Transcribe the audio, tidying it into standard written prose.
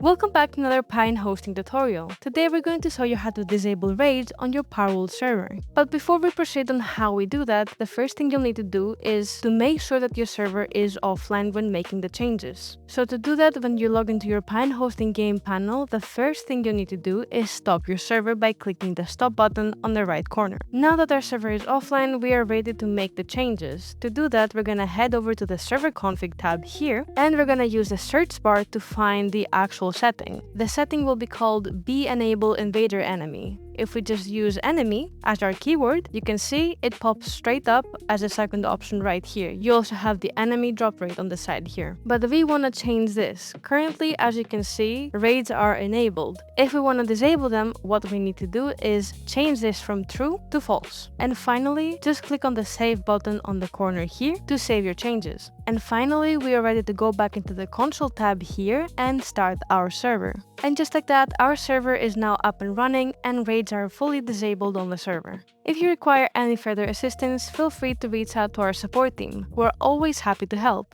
Welcome back to another Pine hosting tutorial. Today we're going to show you how to disable raids on your Palworld server. But before we proceed on how we do that, the first thing you'll need to do is to make sure that your server is offline when making the changes. So to do that, when you log into your Pine hosting game panel, the first thing you need to do is stop your server by clicking the stop button on the right corner. Now that our server is offline, we are ready to make the changes. To do that, we're gonna head over to the server config tab here, and we're gonna use the search bar to find the actual setting. The setting will be called bEnableInvaderEnemy. If we just use enemy as our keyword, you can see it pops straight up as a second option right here. You also have the enemy drop rate on the side here. But we want to change this. Currently, as you can see, raids are enabled. If we want to disable them, what we need to do is change this from true to false. And finally, just click on the save button on the corner here to save your changes. And finally, we are ready to go back into the console tab here and start our server. And just like that, our server is now up and running and raids are fully disabled on the server. If you require any further assistance, feel free to reach out to our support team. We're always happy to help.